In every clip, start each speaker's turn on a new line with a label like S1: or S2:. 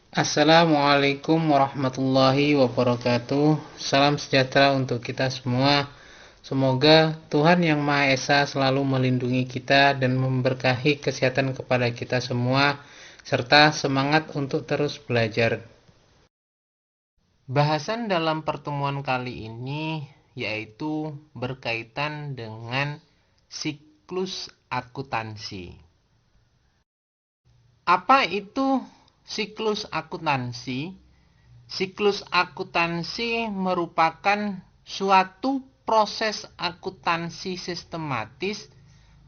S1: Assalamualaikum warahmatullahi wabarakatuh. Salam sejahtera untuk kita semua. Semoga Tuhan Yang Maha Esa selalu melindungi kita dan memberkahi kesehatan kepada kita semua, serta semangat untuk terus belajar. Bahasan dalam pertemuan kali ini yaitu berkaitan dengan siklus akuntansi. Apa itu siklus akuntansi? Siklus akuntansi merupakan suatu proses akuntansi sistematis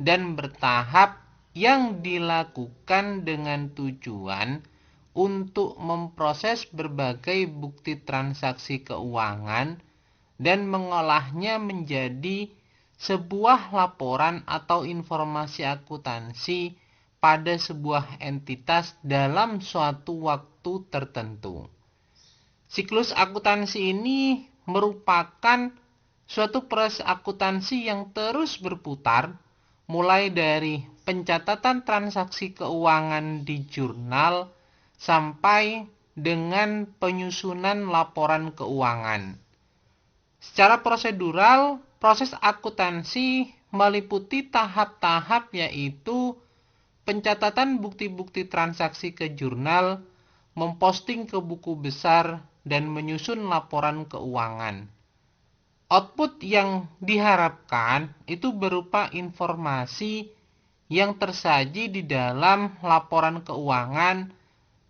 S1: dan bertahap yang dilakukan dengan tujuan untuk memproses berbagai bukti transaksi keuangan dan mengolahnya menjadi sebuah laporan atau informasi akuntansi pada sebuah entitas dalam suatu waktu tertentu. Siklus akuntansi ini merupakan suatu proses akuntansi yang terus berputar, mulai dari pencatatan transaksi keuangan di jurnal sampai dengan penyusunan laporan keuangan. Secara prosedural, proses akuntansi meliputi tahap-tahap yaitu pencatatan bukti-bukti transaksi ke jurnal, memposting ke buku besar, dan menyusun laporan keuangan. Output yang diharapkan itu berupa informasi yang tersaji di dalam laporan keuangan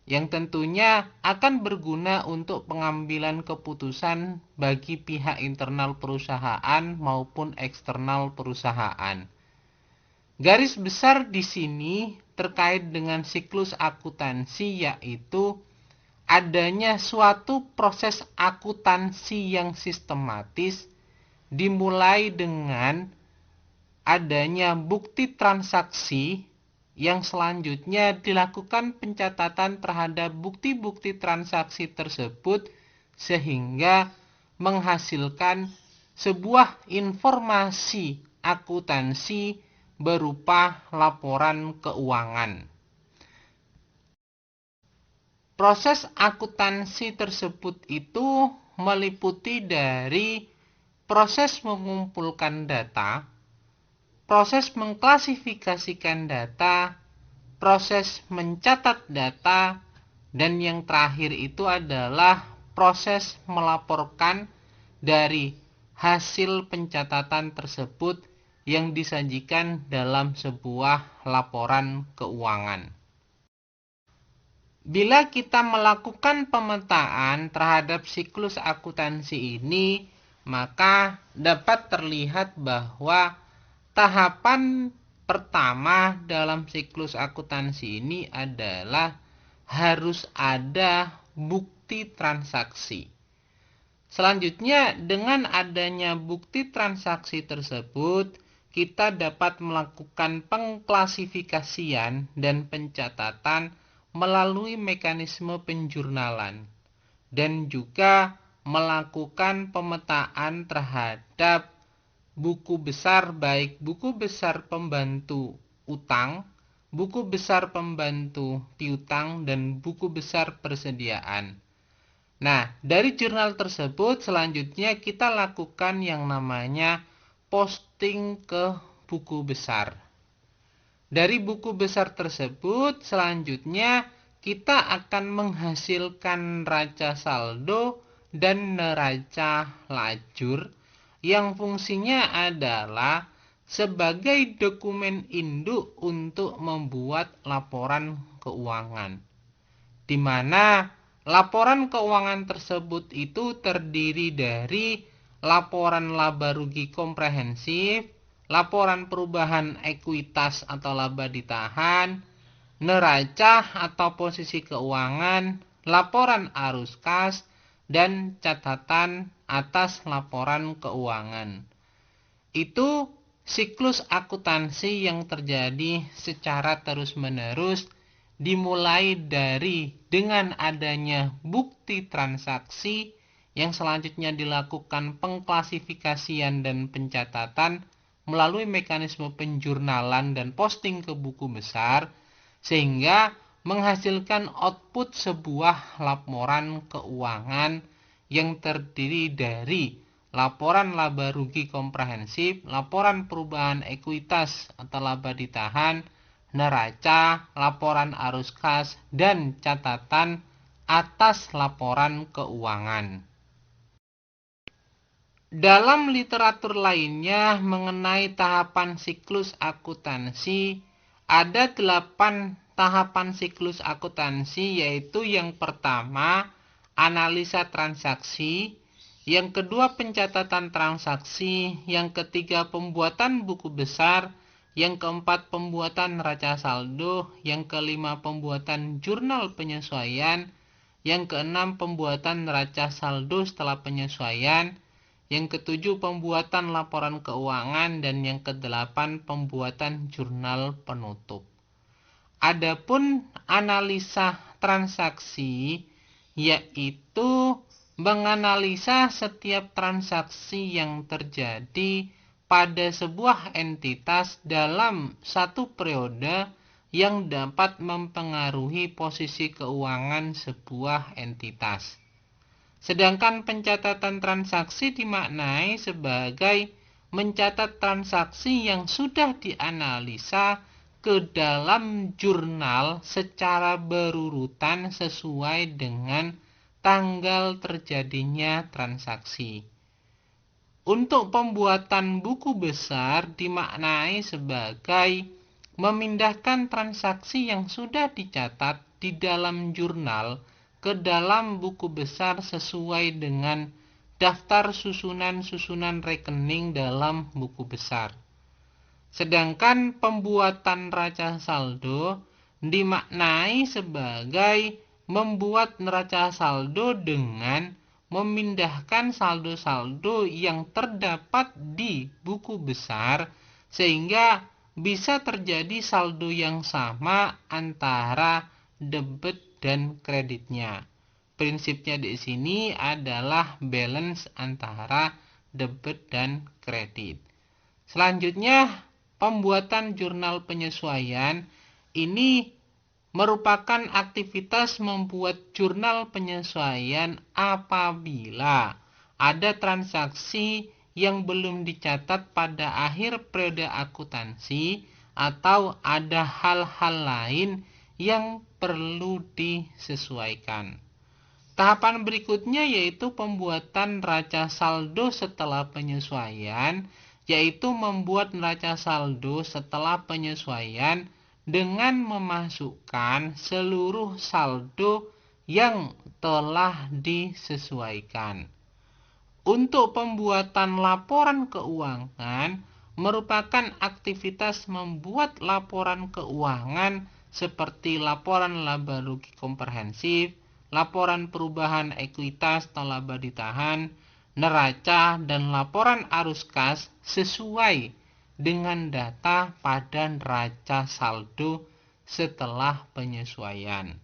S1: yang tentunya akan berguna untuk pengambilan keputusan bagi pihak internal perusahaan maupun eksternal perusahaan. Garis besar di sini terkait dengan siklus akuntansi yaitu adanya suatu proses akuntansi yang sistematis dimulai dengan adanya bukti transaksi yang selanjutnya dilakukan pencatatan terhadap bukti-bukti transaksi tersebut sehingga menghasilkan sebuah informasi akuntansi berupa laporan keuangan. Proses akuntansi tersebut itu meliputi dari proses mengumpulkan data, proses mengklasifikasikan data, proses mencatat data, dan yang terakhir itu adalah proses melaporkan dari hasil pencatatan tersebut yang disajikan dalam sebuah laporan keuangan. Bila kita melakukan pemetaan terhadap siklus akuntansi ini, maka dapat terlihat bahwa tahapan pertama dalam siklus akuntansi ini adalah harus ada bukti transaksi. Selanjutnya, dengan adanya bukti transaksi tersebut, kita dapat melakukan pengklasifikasian dan pencatatan melalui mekanisme penjurnalan dan juga melakukan pemetaan terhadap buku besar, baik buku besar pembantu utang, buku besar pembantu piutang, dan buku besar persediaan. Nah, dari jurnal tersebut selanjutnya kita lakukan yang namanya posting ke buku besar. Dari buku besar tersebut selanjutnya kita akan menghasilkan neraca saldo dan neraca lajur yang fungsinya adalah sebagai dokumen induk untuk membuat laporan keuangan, di mana laporan keuangan tersebut itu terdiri dari laporan laba rugi komprehensif, laporan perubahan ekuitas atau laba ditahan, neraca atau posisi keuangan, laporan arus kas, dan catatan atas laporan keuangan. Itu siklus akuntansi yang terjadi secara terus-menerus, dimulai dari dengan adanya bukti transaksi yang selanjutnya dilakukan pengklasifikasian dan pencatatan melalui mekanisme penjurnalan dan posting ke buku besar, sehingga menghasilkan output sebuah laporan keuangan yang terdiri dari laporan laba rugi komprehensif, laporan perubahan ekuitas atau laba ditahan, neraca, laporan arus kas, dan catatan atas laporan keuangan. Dalam literatur lainnya mengenai tahapan siklus akuntansi, ada 8 tahapan siklus akuntansi, yaitu yang pertama analisa transaksi, yang kedua pencatatan transaksi, yang ketiga pembuatan buku besar, yang keempat pembuatan neraca saldo, yang kelima pembuatan jurnal penyesuaian, yang keenam pembuatan neraca saldo setelah penyesuaian, yang ketujuh pembuatan laporan keuangan, dan yang kedelapan pembuatan jurnal penutup. Adapun analisa transaksi yaitu menganalisa setiap transaksi yang terjadi pada sebuah entitas dalam satu periode yang dapat mempengaruhi posisi keuangan sebuah entitas. Sedangkan pencatatan transaksi dimaknai sebagai mencatat transaksi yang sudah dianalisa ke dalam jurnal secara berurutan sesuai dengan tanggal terjadinya transaksi. Untuk pembuatan buku besar dimaknai sebagai memindahkan transaksi yang sudah dicatat di dalam jurnal ke dalam buku besar sesuai dengan daftar susunan-susunan rekening dalam buku besar. Sedangkan pembuatan neraca saldo dimaknai sebagai membuat neraca saldo dengan memindahkan saldo-saldo yang terdapat di buku besar sehingga bisa terjadi saldo yang sama antara debit dan kreditnya. Prinsipnya di sini adalah balance antara debit dan kredit. Selanjutnya, pembuatan jurnal penyesuaian ini merupakan aktivitas membuat jurnal penyesuaian apabila ada transaksi yang belum dicatat pada akhir periode akuntansi atau ada hal-hal lain yang perlu disesuaikan. Tahapan berikutnya yaitu pembuatan neraca saldo setelah penyesuaian, yaitu membuat neraca saldo setelah penyesuaian dengan memasukkan seluruh saldo yang telah disesuaikan. Untuk pembuatan laporan keuangan merupakan aktivitas membuat laporan keuangan seperti laporan laba rugi komprehensif, laporan perubahan ekuitas atau laba ditahan, neraca, dan laporan arus kas sesuai dengan data pada neraca saldo setelah penyesuaian.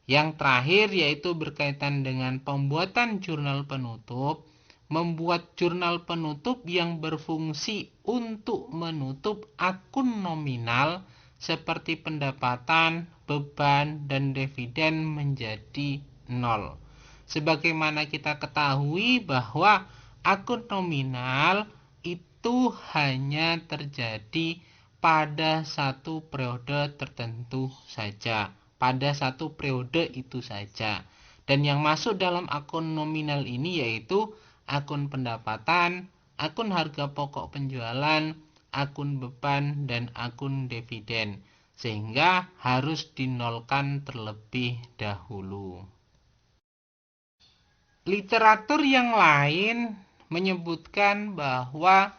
S1: Yang terakhir yaitu berkaitan dengan pembuatan jurnal penutup, membuat jurnal penutup yang berfungsi untuk menutup akun nominal seperti pendapatan, beban, dan dividen menjadi nol. Sebagaimana kita ketahui bahwa akun nominal itu hanya terjadi pada satu periode tertentu saja. Pada satu periode itu saja. Dan yang masuk dalam akun nominal ini yaitu akun pendapatan, akun harga pokok penjualan, akun beban, dan akun dividen. Sehingga harus dinolkan terlebih dahulu. Literatur yang lain menyebutkan bahwa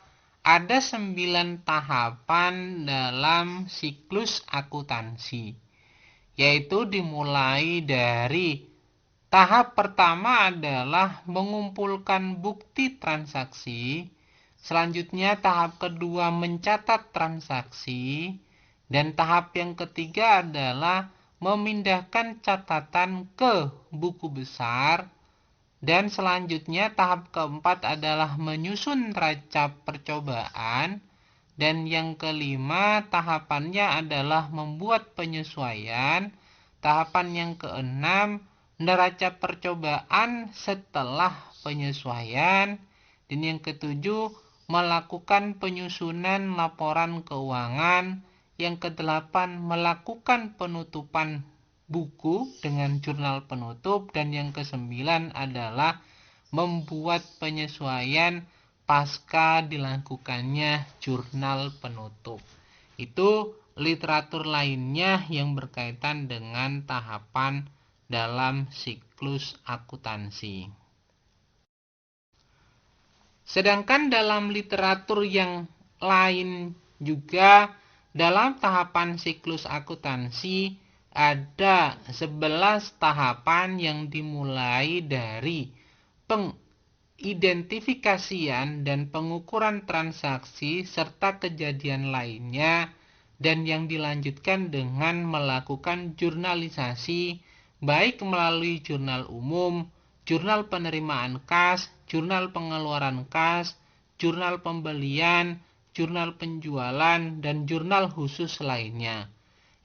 S1: ada 9 tahapan dalam siklus akuntansi, yaitu dimulai dari tahap pertama adalah mengumpulkan bukti transaksi, selanjutnya tahap kedua mencatat transaksi, dan tahap yang ketiga adalah memindahkan catatan ke buku besar, dan selanjutnya tahap keempat adalah menyusun neraca percobaan, dan yang kelima tahapannya adalah membuat penyesuaian, Tahapan yang keenam, neraca percobaan setelah penyesuaian. Dan yang ketujuh, melakukan penyusunan laporan keuangan. Yang kedelapan, melakukan penutupan buku dengan jurnal penutup. Dan yang kesembilan adalah membuat penyesuaian pasca dilakukannya jurnal penutup. Itu literatur lainnya yang berkaitan dengan tahapan dalam siklus akuntansi. Sedangkan dalam literatur yang lain juga dalam tahapan siklus akuntansi ada 11 tahapan yang dimulai dari pengidentifikasian dan pengukuran transaksi serta kejadian lainnya, dan yang dilanjutkan dengan melakukan jurnalisasi baik melalui jurnal umum, jurnal penerimaan kas, jurnal pengeluaran kas, jurnal pembelian, jurnal penjualan, dan jurnal khusus lainnya.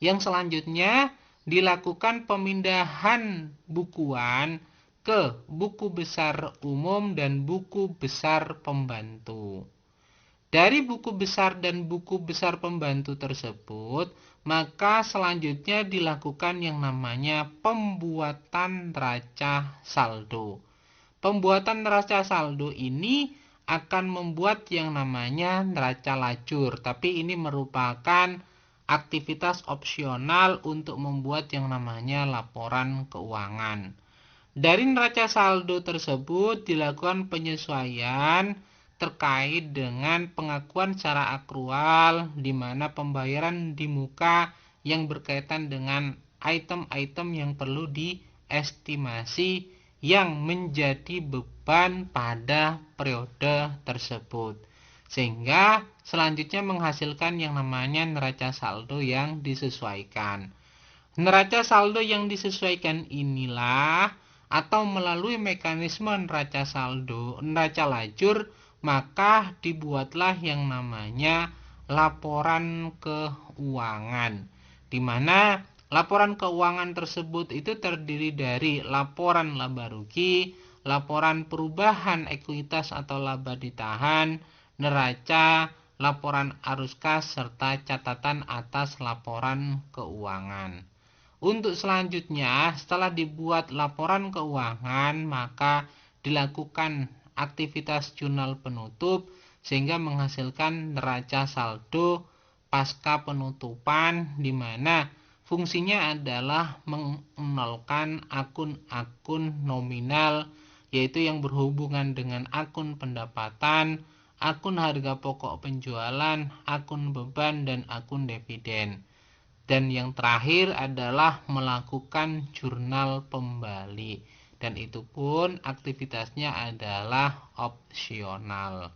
S1: Yang selanjutnya dilakukan pemindahan bukuan ke buku besar umum dan buku besar pembantu. Dari buku besar dan buku besar pembantu tersebut, maka selanjutnya dilakukan yang namanya pembuatan neraca saldo. Pembuatan neraca saldo ini akan membuat yang namanya neraca lajur, tapi ini merupakan aktivitas opsional untuk membuat yang namanya laporan keuangan. Dari neraca saldo tersebut dilakukan penyesuaian terkait dengan pengakuan secara akrual, di mana pembayaran di muka yang berkaitan dengan item-item yang perlu diestimasi yang menjadi beban pada periode tersebut, sehingga selanjutnya menghasilkan yang namanya neraca saldo yang disesuaikan. Neraca saldo yang disesuaikan inilah, atau melalui mekanisme neraca saldo, neraca lajur, maka dibuatlah yang namanya laporan keuangan, di mana laporan keuangan tersebut itu terdiri dari laporan laba rugi, laporan perubahan ekuitas atau laba ditahan, neraca, laporan arus kas, serta catatan atas laporan keuangan. Untuk selanjutnya, setelah dibuat laporan keuangan, maka dilakukan aktivitas jurnal penutup sehingga menghasilkan neraca saldo pasca penutupan, di mana fungsinya adalah menolkan akun-akun nominal, yaitu yang berhubungan dengan akun pendapatan, akun harga pokok penjualan, akun beban, dan akun dividen. Dan yang terakhir adalah melakukan jurnal pembali, dan itu pun aktivitasnya adalah opsional.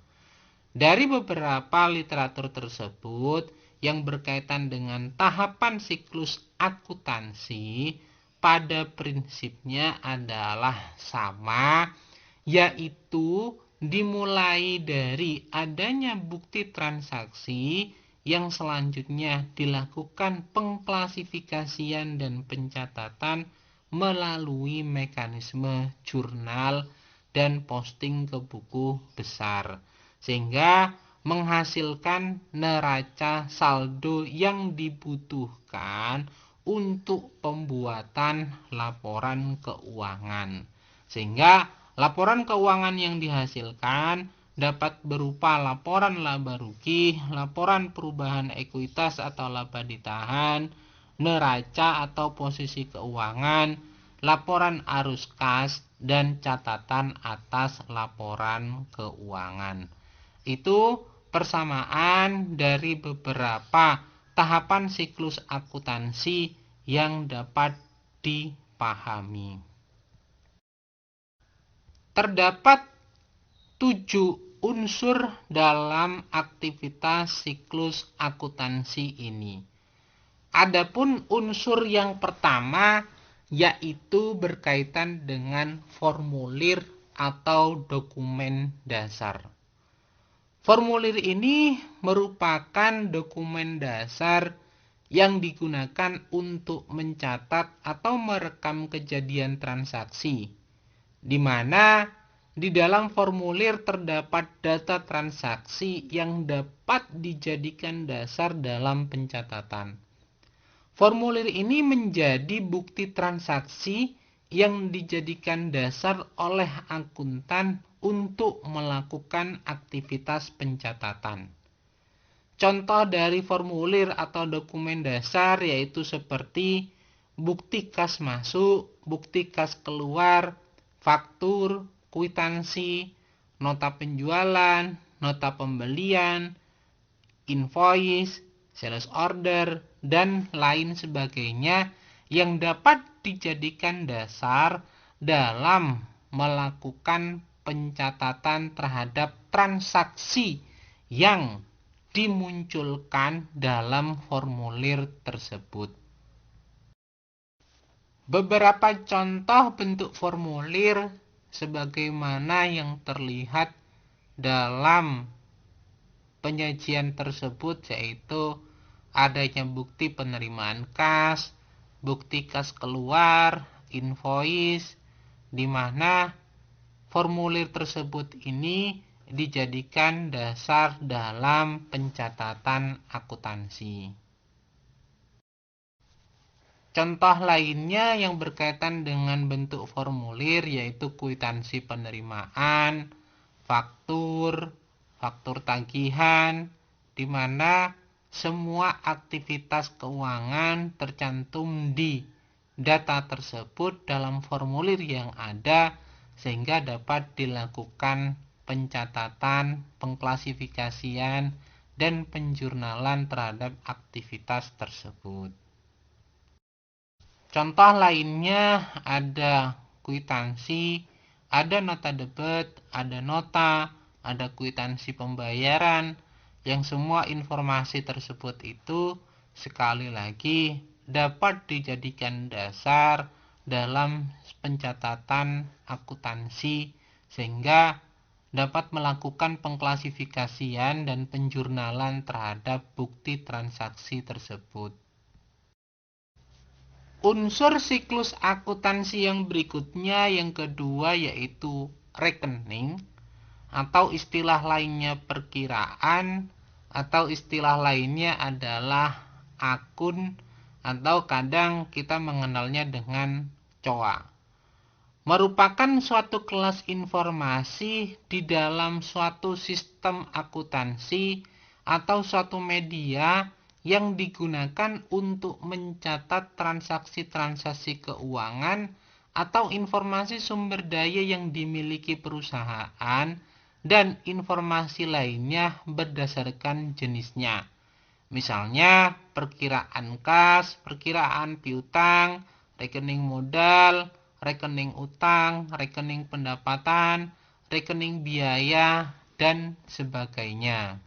S1: Dari beberapa literatur tersebut yang berkaitan dengan tahapan siklus akuntansi, pada prinsipnya adalah sama, yaitu dimulai dari adanya bukti transaksi, yang selanjutnya dilakukan pengklasifikasian dan pencatatan melalui mekanisme jurnal dan posting ke buku besar, sehingga menghasilkan neraca saldo yang dibutuhkan untuk pembuatan laporan keuangan. Sehingga laporan keuangan yang dihasilkan dapat berupa laporan laba rugi, laporan perubahan ekuitas atau laba ditahan, neraca atau posisi keuangan, laporan arus kas, dan catatan atas laporan keuangan. Itu persamaan dari beberapa tahapan siklus akuntansi yang dapat dipahami. Terdapat 7 unsur dalam aktivitas siklus akuntansi ini. Adapun unsur yang pertama yaitu berkaitan dengan formulir atau dokumen dasar. Formulir ini merupakan dokumen dasar yang digunakan untuk mencatat atau merekam kejadian transaksi, di mana di dalam formulir terdapat data transaksi yang dapat dijadikan dasar dalam pencatatan. Formulir ini menjadi bukti transaksi yang dijadikan dasar oleh akuntan untuk melakukan aktivitas pencatatan. Contoh dari formulir atau dokumen dasar yaitu seperti bukti kas masuk, bukti kas keluar, faktur, kwitansi, nota penjualan, nota pembelian, invoice, sales order, dan lain sebagainya yang dapat dijadikan dasar dalam melakukan pencatatan terhadap transaksi yang dimunculkan dalam formulir tersebut. Beberapa contoh bentuk formulir sebagaimana yang terlihat dalam penyajian tersebut yaitu adanya bukti penerimaan kas, bukti kas keluar, invoice, di mana formulir tersebut ini dijadikan dasar dalam pencatatan akuntansi. Contoh lainnya yang berkaitan dengan bentuk formulir yaitu kwitansi penerimaan, faktur, faktur tagihan, di mana semua aktivitas keuangan tercantum di data tersebut dalam formulir yang ada sehingga dapat dilakukan pencatatan, pengklasifikasian, dan penjurnalan terhadap aktivitas tersebut. Contoh lainnya ada kwitansi, ada nota debit, ada nota, ada kwitansi pembayaran, yang semua informasi tersebut itu sekali lagi dapat dijadikan dasar dalam pencatatan akuntansi sehingga dapat melakukan pengklasifikasian dan penjurnalan terhadap bukti transaksi tersebut. Unsur siklus akuntansi yang berikutnya yang kedua yaitu rekening atau istilah lainnya perkiraan atau istilah lainnya adalah akun atau kadang kita mengenalnya dengan COA. Merupakan suatu kelas informasi di dalam suatu sistem akuntansi atau suatu media yang digunakan untuk mencatat transaksi-transaksi keuangan atau informasi sumber daya yang dimiliki perusahaan dan informasi lainnya berdasarkan jenisnya. Misalnya perkiraan kas, perkiraan piutang, rekening modal, rekening utang, rekening pendapatan, rekening biaya, dan sebagainya.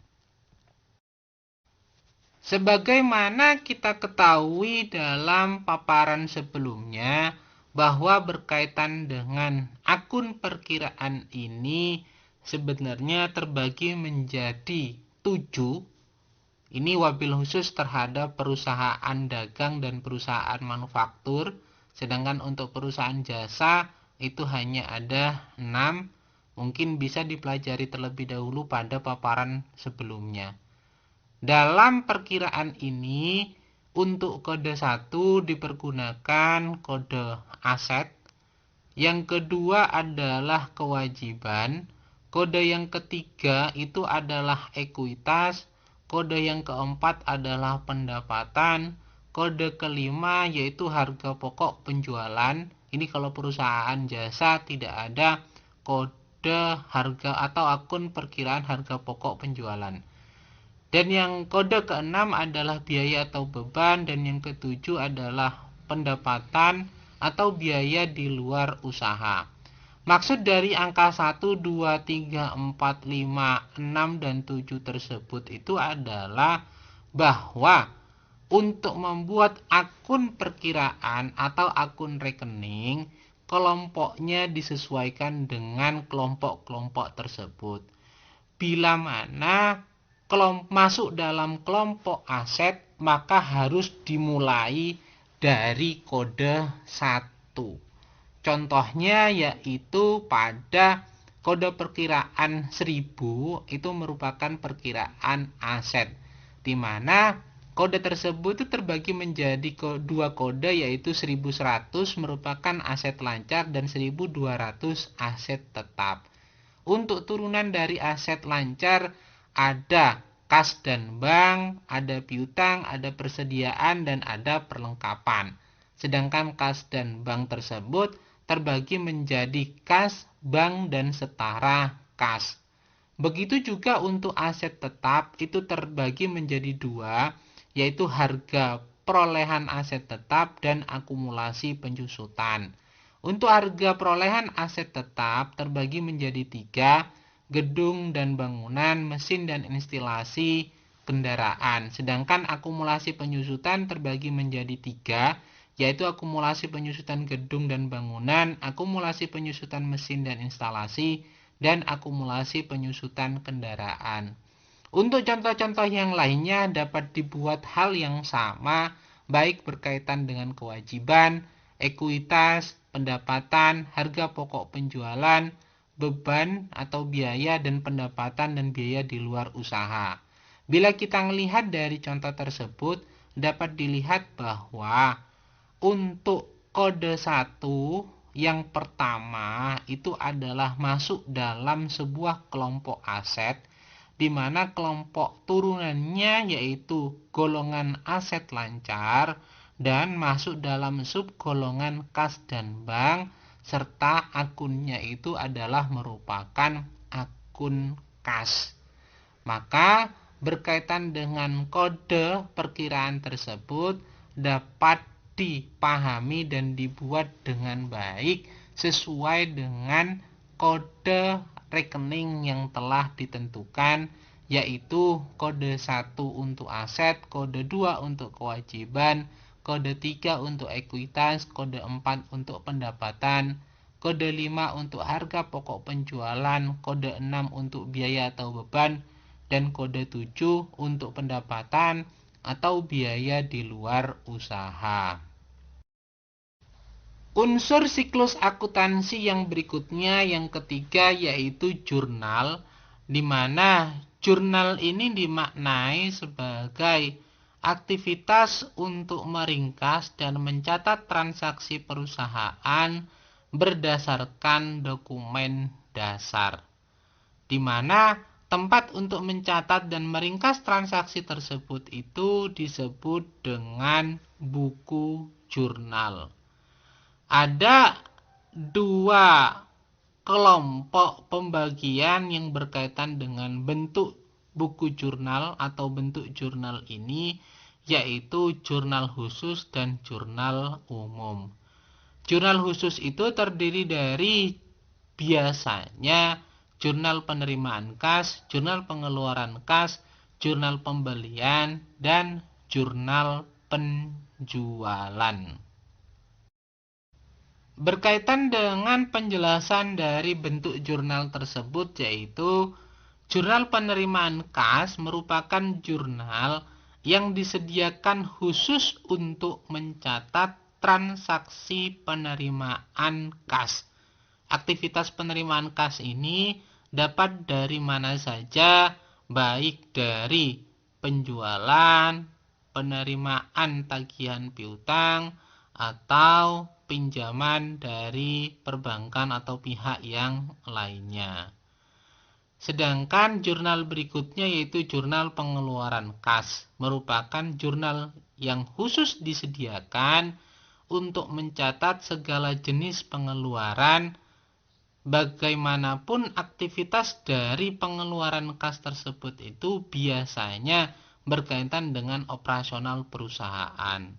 S1: Sebagaimana kita ketahui dalam paparan sebelumnya, bahwa berkaitan dengan akun perkiraan ini sebenarnya terbagi menjadi 7. Ini wabil khusus terhadap perusahaan dagang dan perusahaan manufaktur. Sedangkan untuk perusahaan jasa itu hanya ada 6. Mungkin bisa dipelajari terlebih dahulu pada paparan sebelumnya. Dalam perkiraan ini, untuk kode 1 dipergunakan kode aset. Yang kedua adalah kewajiban. Kode yang ketiga itu adalah ekuitas. Kode yang keempat adalah pendapatan. Kode kelima yaitu harga pokok penjualan. Ini kalau perusahaan jasa tidak ada kode harga atau akun perkiraan harga pokok penjualan. Dan yang kode keenam adalah biaya atau beban. Dan yang ketujuh adalah pendapatan atau biaya di luar usaha. Maksud dari angka 1, 2, 3, 4, 5, 6, dan 7 tersebut itu adalah bahwa untuk membuat akun perkiraan atau akun rekening, kelompoknya disesuaikan dengan kelompok-kelompok tersebut. Bila mana masuk dalam kelompok aset, maka harus dimulai dari kode 1. Contohnya yaitu pada kode perkiraan 1000 itu merupakan perkiraan aset, di mana kode tersebut itu terbagi menjadi dua kode, yaitu 1100 merupakan aset lancar dan 1200 aset tetap. Untuk turunan dari aset lancar ada kas dan bank, ada piutang, ada persediaan, dan ada perlengkapan. Sedangkan kas dan bank tersebut terbagi menjadi kas, bank, dan setara kas. Begitu juga untuk aset tetap itu terbagi menjadi dua, yaitu harga perolehan aset tetap dan akumulasi penyusutan. Untuk harga perolehan aset tetap terbagi menjadi tiga, gedung dan bangunan, mesin dan instalasi kendaraan. Sedangkan akumulasi penyusutan terbagi menjadi tiga, yaitu akumulasi penyusutan gedung dan bangunan, akumulasi penyusutan mesin dan instalasi, dan akumulasi penyusutan kendaraan. Untuk contoh-contoh yang lainnya dapat dibuat hal yang sama, baik berkaitan dengan kewajiban, ekuitas, pendapatan, harga pokok penjualan, beban atau biaya, dan pendapatan dan biaya di luar usaha. Bila kita melihat dari contoh tersebut, dapat dilihat bahwa untuk kode 1 yang pertama itu adalah masuk dalam sebuah kelompok aset, di mana kelompok turunannya yaitu golongan aset lancar dan masuk dalam subgolongan kas dan bank, serta akunnya itu adalah merupakan akun kas. Maka berkaitan dengan kode perkiraan tersebut dapat dipahami dan dibuat dengan baik sesuai dengan kode rekening yang telah ditentukan, yaitu kode 1 untuk aset, kode 2 untuk kewajiban, kode 3 untuk ekuitas, kode 4 untuk pendapatan, kode 5 untuk harga pokok penjualan, kode 6 untuk biaya atau beban, dan kode 7 untuk pendapatan atau biaya di luar usaha. Unsur siklus akuntansi yang berikutnya, yang ketiga, yaitu jurnal, di mana jurnal ini dimaknai sebagai aktivitas untuk meringkas dan mencatat transaksi perusahaan berdasarkan dokumen dasar, di mana tempat untuk mencatat dan meringkas transaksi tersebut itu disebut dengan buku jurnal. Ada dua kelompok pembagian yang berkaitan dengan bentuk buku jurnal atau bentuk jurnal ini, yaitu jurnal khusus dan jurnal umum. Jurnal khusus itu terdiri dari biasanya jurnal penerimaan kas, jurnal pengeluaran kas, jurnal pembelian, dan jurnal penjualan. Berkaitan dengan penjelasan dari bentuk jurnal tersebut, yaitu jurnal penerimaan kas merupakan jurnal yang disediakan khusus untuk mencatat transaksi penerimaan kas. Aktivitas penerimaan kas ini dapat dari mana saja, baik dari penjualan, penerimaan tagihan piutang, atau pinjaman dari perbankan atau pihak yang lainnya. Sedangkan jurnal berikutnya yaitu jurnal pengeluaran kas, merupakan jurnal yang khusus disediakan untuk mencatat segala jenis pengeluaran, bagaimanapun aktivitas dari pengeluaran kas tersebut itu biasanya berkaitan dengan operasional perusahaan.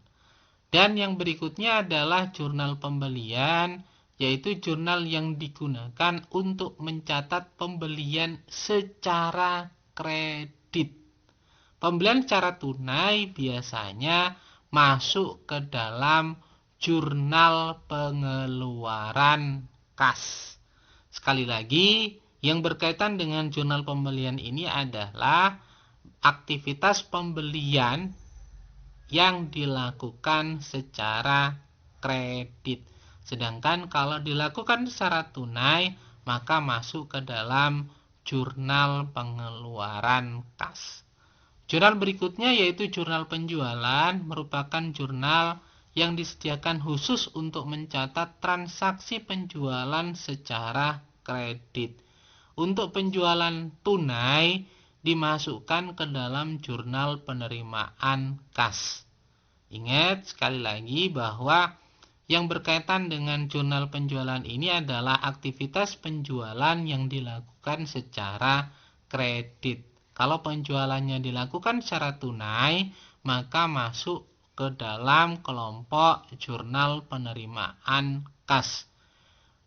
S1: Dan yang berikutnya adalah jurnal pembelian, yaitu jurnal yang digunakan untuk mencatat pembelian secara kredit. Pembelian secara tunai biasanya masuk ke dalam jurnal pengeluaran kas. Sekali lagi, yang berkaitan dengan jurnal pembelian ini adalah aktivitas pembelian yang dilakukan secara kredit. Sedangkan kalau dilakukan secara tunai, maka masuk ke dalam jurnal pengeluaran kas. Jurnal berikutnya yaitu jurnal penjualan, merupakan jurnal yang disediakan khusus untuk mencatat transaksi penjualan secara kredit. Untuk penjualan tunai dimasukkan ke dalam jurnal penerimaan kas. Ingat sekali lagi bahwa yang berkaitan dengan jurnal penjualan ini adalah aktivitas penjualan yang dilakukan secara kredit. Kalau penjualannya dilakukan secara tunai, maka masuk ke dalam kelompok jurnal penerimaan kas.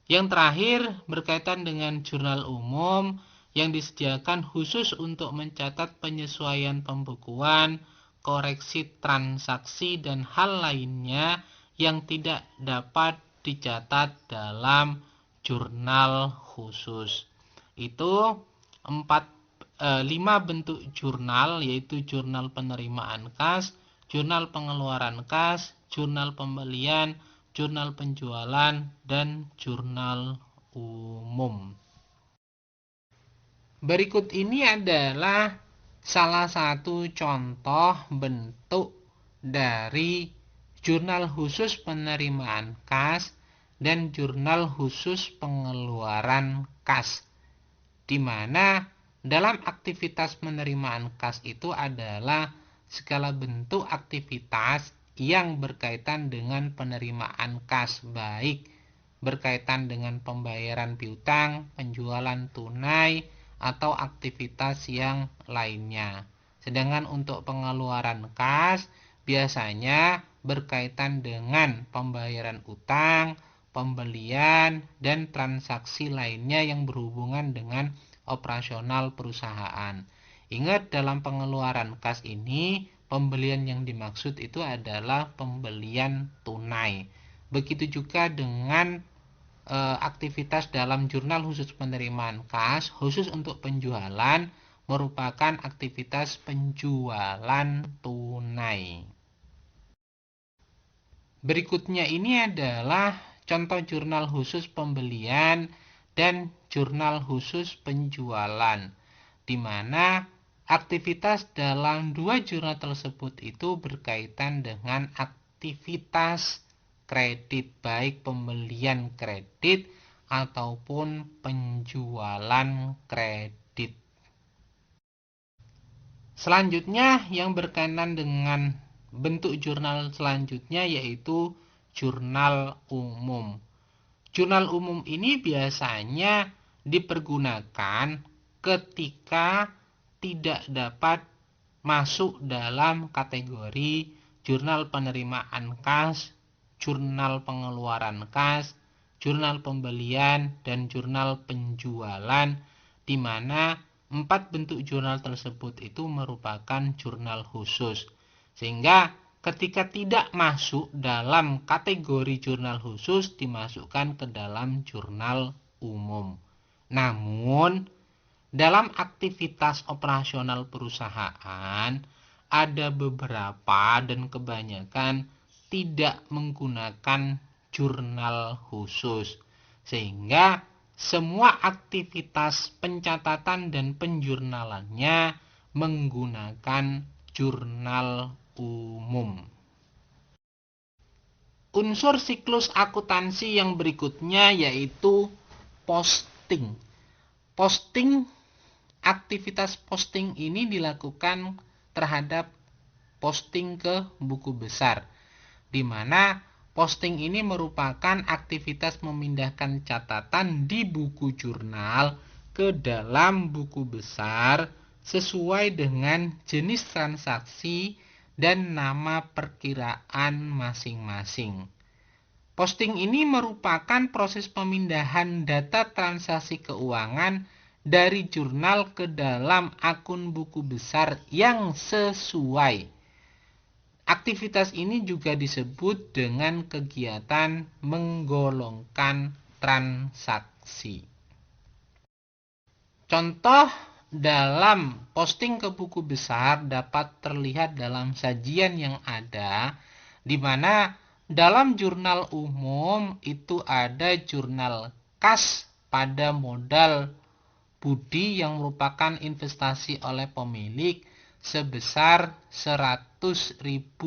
S1: Yang terakhir berkaitan dengan jurnal umum yang disediakan khusus untuk mencatat penyesuaian pembukuan, koreksi transaksi, dan hal lainnya yang tidak dapat dicatat dalam jurnal khusus. Itu 5 bentuk jurnal, yaitu jurnal penerimaan kas, jurnal pengeluaran kas, jurnal pembelian, jurnal penjualan, dan jurnal umum. Berikut ini adalah salah satu contoh bentuk dari jurnal khusus penerimaan kas dan jurnal khusus pengeluaran kas, di mana dalam aktivitas penerimaan kas itu adalah segala bentuk aktivitas yang berkaitan dengan penerimaan kas, baik berkaitan dengan pembayaran piutang, penjualan tunai, atau aktivitas yang lainnya. Sedangkan untuk pengeluaran kas biasanya berkaitan dengan pembayaran utang, pembelian, dan transaksi lainnya yang berhubungan dengan operasional perusahaan. Ingat, dalam pengeluaran kas ini pembelian yang dimaksud itu adalah pembelian tunai. Begitu juga dengan aktivitas dalam jurnal khusus penerimaan kas, khusus untuk penjualan, merupakan aktivitas penjualan tunai. Berikutnya ini adalah contoh jurnal khusus pembelian dan jurnal khusus penjualan, di mana aktivitas dalam dua jurnal tersebut itu berkaitan dengan aktivitas kredit, baik pembelian kredit ataupun penjualan kredit. Selanjutnya yang berkaitan dengan bentuk jurnal selanjutnya yaitu jurnal umum. Jurnal umum ini biasanya dipergunakan ketika tidak dapat masuk dalam kategori jurnal penerimaan kas, jurnal pengeluaran kas, jurnal pembelian, dan jurnal penjualan, di mana 4 bentuk jurnal tersebut itu merupakan jurnal khusus. Sehingga ketika tidak masuk dalam kategori jurnal khusus, dimasukkan ke dalam jurnal umum. Namun, dalam aktivitas operasional perusahaan, ada beberapa dan kebanyakan tidak menggunakan jurnal khusus. Sehingga semua aktivitas pencatatan dan penjurnalannya menggunakan jurnal umum. Unsur siklus akuntansi yang berikutnya yaitu posting. Aktivitas posting ini dilakukan terhadap posting ke buku besar, di mana posting ini merupakan aktivitas memindahkan catatan di buku jurnal ke dalam buku besar sesuai dengan jenis transaksi dan nama perkiraan masing-masing. Posting ini merupakan proses pemindahan data transaksi keuangan dari jurnal ke dalam akun buku besar yang sesuai. Aktivitas ini juga disebut dengan kegiatan menggolongkan transaksi. Contoh dalam posting ke buku besar dapat terlihat dalam sajian yang ada, di mana dalam jurnal umum itu ada jurnal kas pada modal budi yang merupakan investasi oleh pemilik sebesar Rp100.000.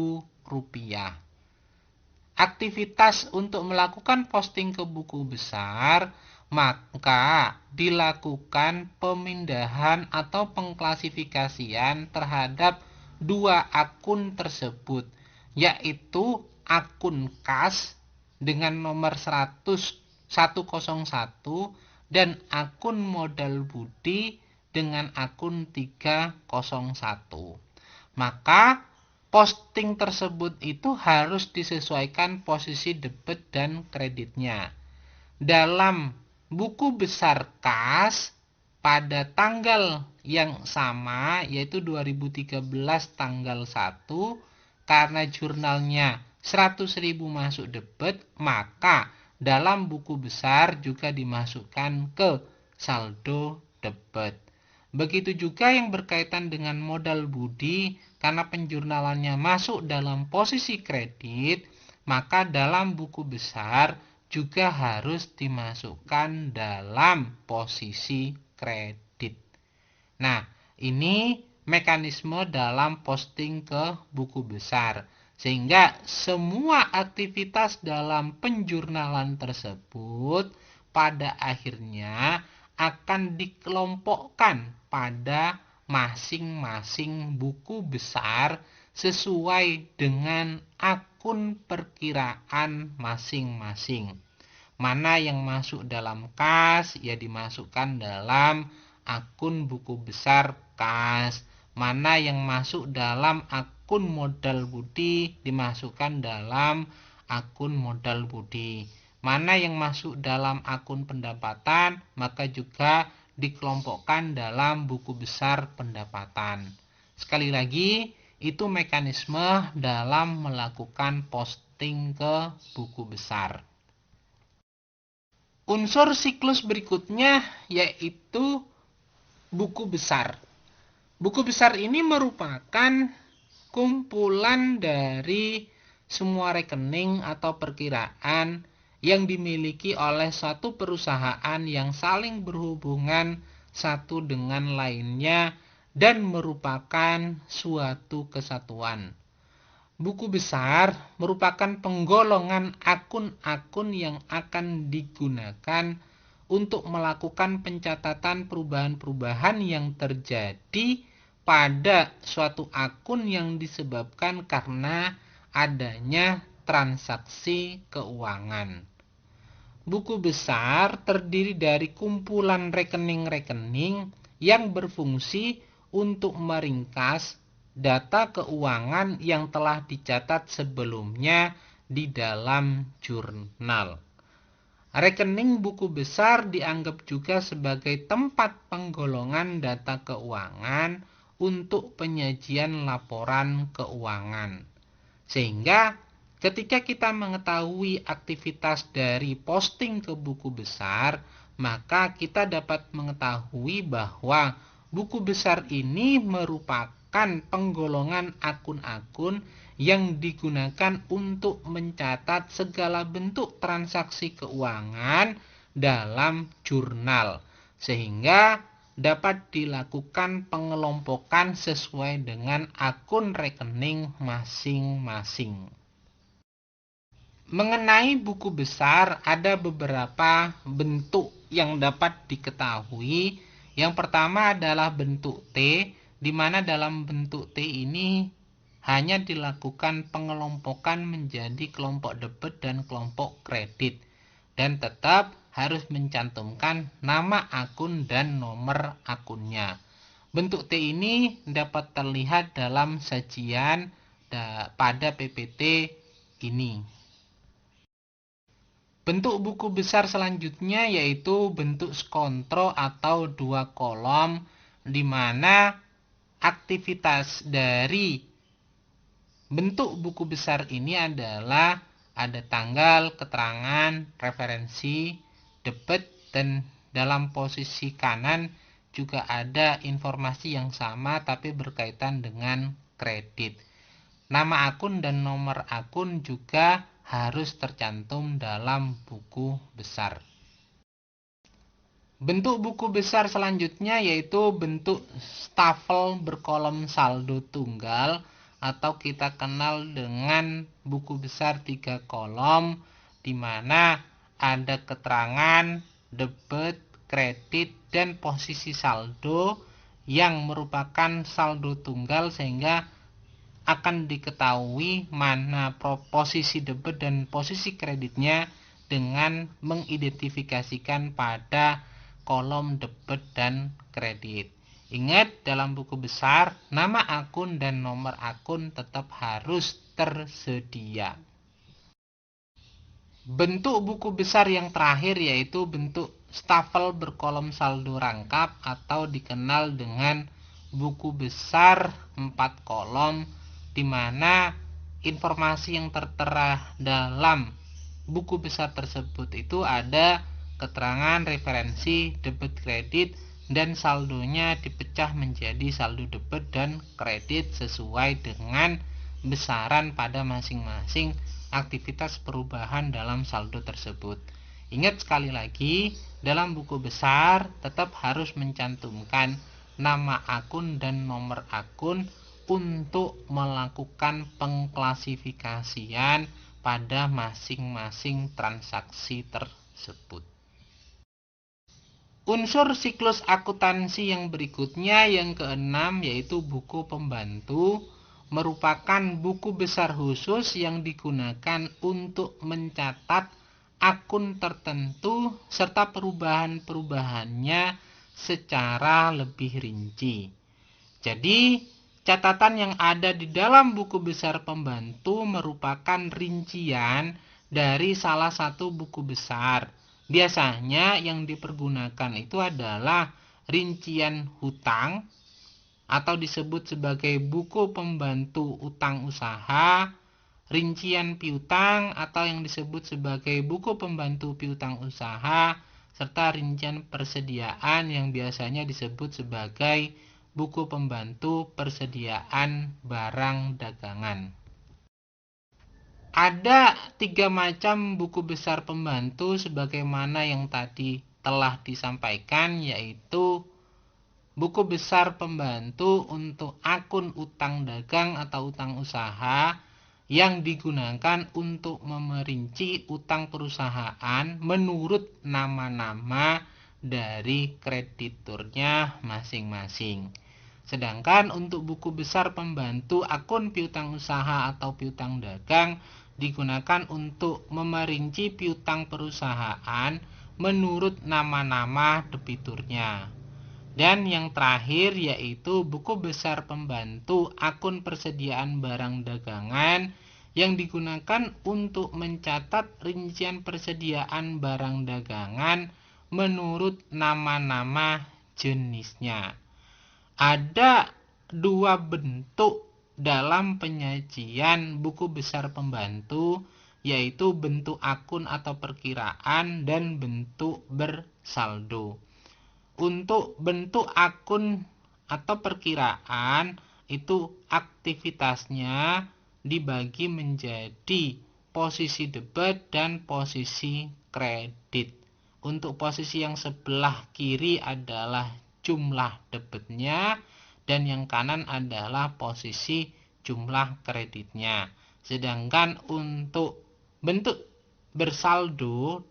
S1: Aktivitas untuk melakukan posting ke buku besar maka dilakukan pemindahan atau pengklasifikasian terhadap dua akun tersebut, yaitu akun kas dengan nomor 101 dan akun modal budi dengan akun 301. Maka posting tersebut itu harus disesuaikan posisi debit dan kreditnya. Dalam buku besar kas pada tanggal yang sama, yaitu 2013 tanggal 1, karena jurnalnya 100.000 masuk debit, maka dalam buku besar juga dimasukkan ke saldo debit. Begitu juga yang berkaitan dengan modal budi, karena penjurnalannya masuk dalam posisi kredit, maka dalam buku besar juga harus dimasukkan dalam posisi kredit. Nah, ini mekanisme dalam posting ke buku besar. Sehingga semua aktivitas dalam penjurnalan tersebut pada akhirnya akan dikelompokkan pada masing-masing buku besar sesuai dengan akun perkiraan masing-masing. Mana yang masuk dalam kas, ya dimasukkan dalam akun buku besar kas. Mana yang masuk dalam akun modal budi, dimasukkan dalam akun modal budi. Mana yang masuk dalam akun pendapatan, maka juga dikelompokkan dalam buku besar pendapatan. Sekali lagi, itu mekanisme dalam melakukan posting ke buku besar. Unsur siklus berikutnya yaitu buku besar. Buku besar ini merupakan kumpulan dari semua rekening atau perkiraan yang dimiliki oleh suatu perusahaan yang saling berhubungan satu dengan lainnya dan merupakan suatu kesatuan. Buku besar merupakan penggolongan akun-akun yang akan digunakan untuk melakukan pencatatan perubahan-perubahan yang terjadi pada suatu akun yang disebabkan karena adanya transaksi keuangan. Buku besar terdiri dari kumpulan rekening-rekening yang berfungsi untuk meringkas data keuangan yang telah dicatat sebelumnya di dalam jurnal. Rekening buku besar dianggap juga sebagai tempat penggolongan data keuangan untuk penyajian laporan keuangan. Sehingga ketika kita mengetahui aktivitas dari posting ke buku besar, maka kita dapat mengetahui bahwa buku besar ini merupakan penggolongan akun-akun yang digunakan untuk mencatat segala bentuk transaksi keuangan dalam jurnal, sehingga dapat dilakukan pengelompokan sesuai dengan akun rekening masing-masing. Mengenai buku besar, ada beberapa bentuk yang dapat diketahui. Yang pertama adalah bentuk T, di mana dalam bentuk T ini hanya dilakukan pengelompokan menjadi kelompok debit dan kelompok kredit, dan tetap harus mencantumkan nama akun dan nomor akunnya. Bentuk T ini dapat terlihat dalam sajian pada PPT ini. Bentuk buku besar selanjutnya yaitu bentuk skontro atau dua kolom, di mana aktivitas dari bentuk buku besar ini adalah ada tanggal, keterangan, referensi, debit, dan dalam posisi kanan juga ada informasi yang sama tapi berkaitan dengan kredit. Nama akun dan nomor akun juga harus tercantum dalam buku besar. Bentuk buku besar selanjutnya yaitu bentuk stafel berkolom saldo tunggal atau kita kenal dengan buku besar 3 kolom, di mana ada keterangan debit, kredit, dan posisi saldo yang merupakan saldo tunggal, sehingga akan diketahui mana posisi debit dan posisi kreditnya dengan mengidentifikasikan pada kolom debit dan kredit. Ingat, dalam buku besar, nama akun dan nomor akun tetap harus tersedia. Bentuk buku besar yang terakhir yaitu bentuk stafel berkolom saldo rangkap atau dikenal dengan buku besar 4 kolom, di mana informasi yang tertera dalam buku besar tersebut itu ada keterangan referensi debit kredit dan saldonya dipecah menjadi saldo debit dan kredit sesuai dengan besaran pada masing-masing aktivitas perubahan dalam saldo tersebut. Ingat sekali lagi, dalam buku besar tetap harus mencantumkan nama akun dan nomor akun untuk melakukan pengklasifikasian pada masing-masing transaksi tersebut. Unsur siklus akuntansi yang berikutnya, yang keenam, yaitu buku pembantu, merupakan buku besar khusus yang digunakan untuk mencatat akun tertentu serta perubahan-perubahannya secara lebih rinci. Jadi, catatan yang ada di dalam buku besar pembantu merupakan rincian dari salah satu buku besar. Biasanya yang dipergunakan itu adalah rincian hutang atau disebut sebagai buku pembantu utang usaha, rincian piutang atau yang disebut sebagai buku pembantu piutang usaha, serta rincian persediaan yang biasanya disebut sebagai buku pembantu persediaan barang dagangan. Ada 3 macam buku besar pembantu sebagaimana yang tadi telah disampaikan, yaitu buku besar pembantu untuk akun utang dagang atau utang usaha yang digunakan untuk memerinci utang perusahaan menurut nama-nama dari krediturnya masing-masing. Sedangkan untuk buku besar pembantu akun piutang usaha atau piutang dagang digunakan untuk memerinci piutang perusahaan menurut nama-nama debiturnya. Dan yang terakhir yaitu buku besar pembantu akun persediaan barang dagangan yang digunakan untuk mencatat rincian persediaan barang dagangan menurut nama-nama jenisnya. Ada 2 bentuk dalam penyajian buku besar pembantu, yaitu bentuk akun atau perkiraan dan bentuk bersaldo. Untuk bentuk akun atau perkiraan itu aktivitasnya dibagi menjadi posisi debit dan posisi kredit. Untuk posisi yang sebelah kiri adalah jumlah debitnya dan yang kanan adalah posisi jumlah kreditnya. Sedangkan untuk bentuk bersaldo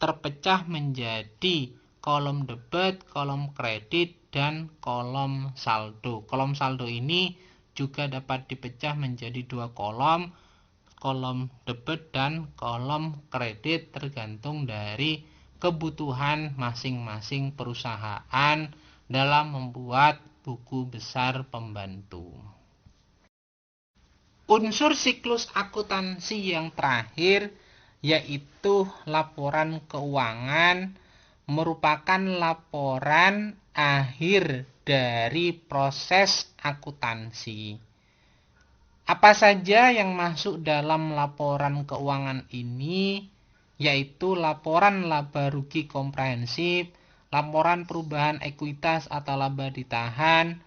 S1: terpecah menjadi kolom debit, kolom kredit, dan kolom saldo. Kolom saldo ini juga dapat dipecah menjadi 2 kolom, kolom debit dan kolom kredit tergantung dari kebutuhan masing-masing perusahaan dalam membuat buku besar pembantu. Unsur siklus akuntansi yang terakhir yaitu laporan keuangan, merupakan laporan akhir dari proses akuntansi. Apa saja yang masuk dalam laporan keuangan ini? Yaitu laporan laba rugi komprehensif, laporan perubahan ekuitas atau laba ditahan,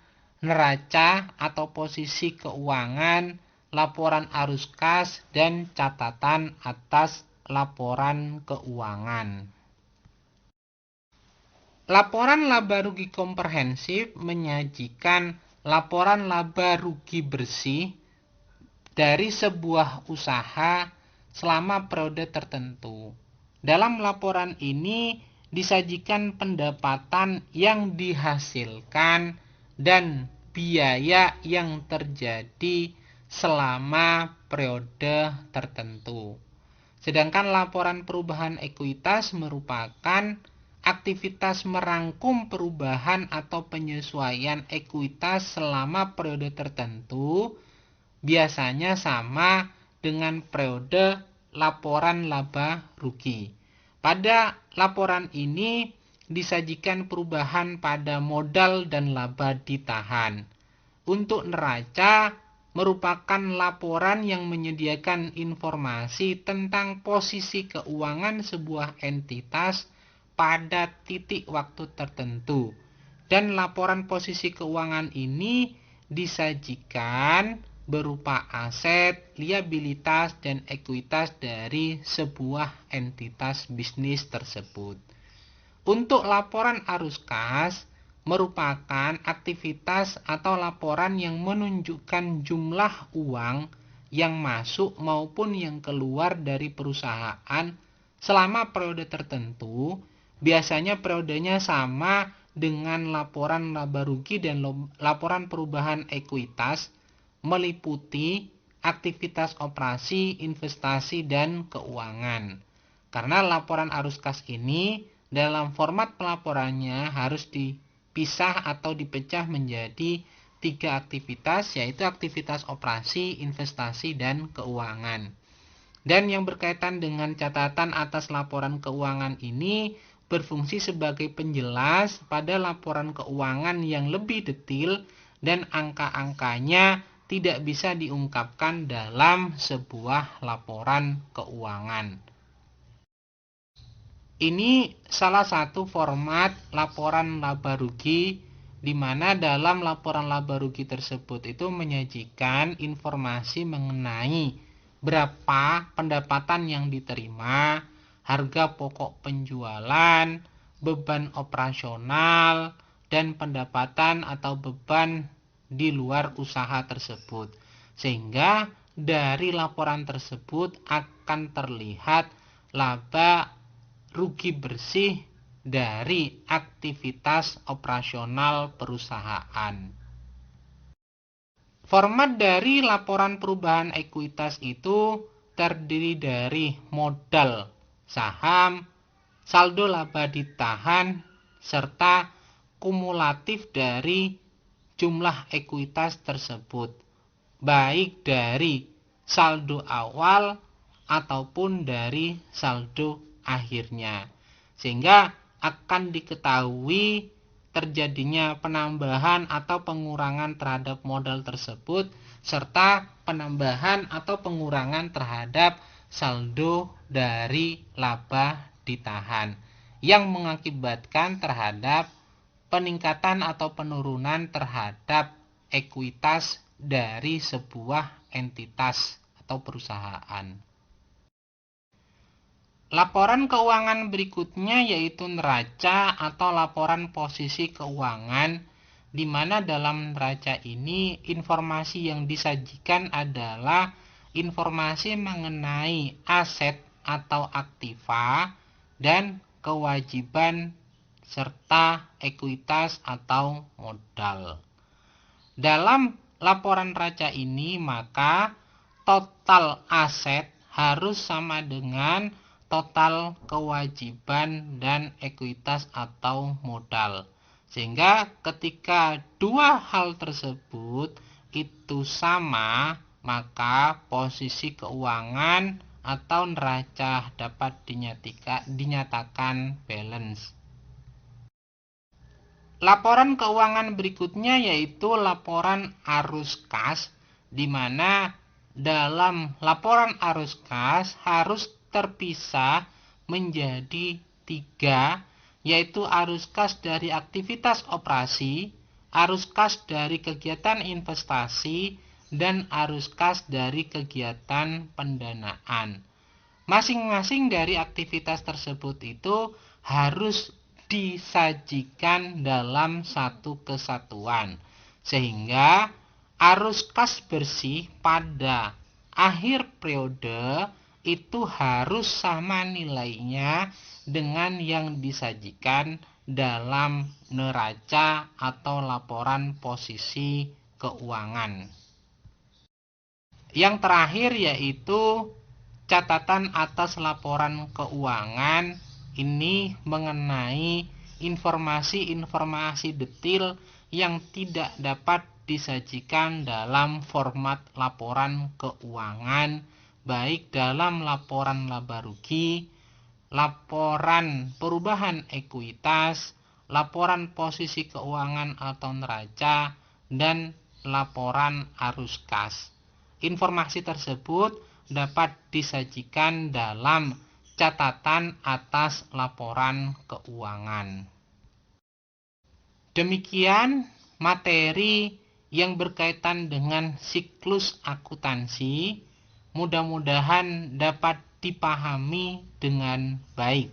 S1: neraca atau posisi keuangan, laporan arus kas, dan catatan atas laporan keuangan. Laporan laba rugi komprehensif menyajikan laporan laba rugi bersih dari sebuah usaha selama periode tertentu. Dalam laporan ini disajikan pendapatan yang dihasilkan dan biaya yang terjadi selama periode tertentu. Sedangkan laporan perubahan ekuitas merupakan aktivitas merangkum perubahan atau penyesuaian ekuitas selama periode tertentu, biasanya sama dengan periode laporan laba rugi. Pada laporan ini disajikan perubahan pada modal dan laba ditahan. Untuk neraca merupakan laporan yang menyediakan informasi tentang posisi keuangan sebuah entitas pada titik waktu tertentu. Dan laporan posisi keuangan ini disajikan berupa aset, liabilitas, dan ekuitas dari sebuah entitas bisnis tersebut. Untuk laporan arus kas merupakan aktivitas atau laporan yang menunjukkan jumlah uang yang masuk maupun yang keluar dari perusahaan selama periode tertentu. Biasanya periodenya sama dengan laporan laba rugi dan laporan perubahan ekuitas, meliputi aktivitas operasi, investasi, dan keuangan. Karena laporan arus kas ini dalam format pelaporannya harus dipisah atau dipecah menjadi 3 aktivitas, yaitu aktivitas operasi, investasi, dan keuangan. Dan yang berkaitan dengan catatan atas laporan keuangan ini berfungsi sebagai penjelas pada laporan keuangan yang lebih detail dan angka-angkanya tidak bisa diungkapkan dalam sebuah laporan keuangan. Ini salah satu format laporan laba rugi, di mana dalam laporan laba rugi tersebut itu menyajikan informasi mengenai berapa pendapatan yang diterima, harga pokok penjualan, beban operasional, dan pendapatan atau beban di luar usaha tersebut. Sehingga dari laporan tersebut akan terlihat laba rugi bersih dari aktivitas operasional perusahaan. Format dari laporan perubahan ekuitas itu terdiri dari modal saham, saldo laba ditahan, serta kumulatif dari jumlah ekuitas tersebut, baik dari saldo awal ataupun dari saldo akhirnya. Sehingga akan diketahui terjadinya penambahan atau pengurangan terhadap modal tersebut, serta penambahan atau pengurangan terhadap saldo dari laba ditahan yang mengakibatkan terhadap peningkatan atau penurunan terhadap ekuitas dari sebuah entitas atau perusahaan. Laporan keuangan berikutnya yaitu neraca atau laporan posisi keuangan, di mana dalam neraca ini informasi yang disajikan adalah informasi mengenai aset atau aktiva dan kewajiban serta ekuitas atau modal. Dalam laporan neraca ini maka total aset harus sama dengan total kewajiban dan ekuitas atau modal. Sehingga ketika dua hal tersebut itu sama, maka posisi keuangan atau neraca dapat dinyatakan balance. Laporan keuangan berikutnya yaitu laporan arus kas, di mana dalam laporan arus kas harus terpisah menjadi 3, yaitu arus kas dari aktivitas operasi, arus kas dari kegiatan investasi, dan arus kas dari kegiatan pendanaan. Masing-masing dari aktivitas tersebut itu harus disajikan dalam satu kesatuan, sehingga arus kas bersih pada akhir periode itu harus sama nilainya dengan yang disajikan dalam neraca atau laporan posisi keuangan. Yang terakhir yaitu catatan atas laporan keuangan. Ini mengenai informasi-informasi detail yang tidak dapat disajikan dalam format laporan keuangan, baik dalam laporan laba rugi, laporan perubahan ekuitas, laporan posisi keuangan atau neraca, dan laporan arus kas. Informasi tersebut dapat disajikan dalam catatan atas laporan keuangan. Demikian materi yang berkaitan dengan siklus akuntansi. Mudah-mudahan dapat dipahami dengan baik.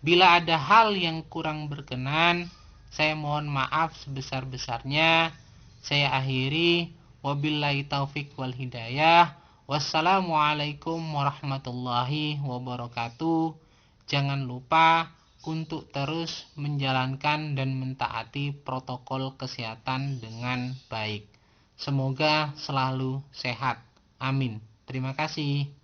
S1: Bila ada hal yang kurang berkenan, saya mohon maaf sebesar-besarnya. Saya akhiri. Wabillahi taufik wal hidayah. Wassalamualaikum warahmatullahi wabarakatuh. Jangan lupa untuk terus menjalankan dan mentaati protokol kesehatan dengan baik. Semoga selalu sehat. Amin. Terima kasih.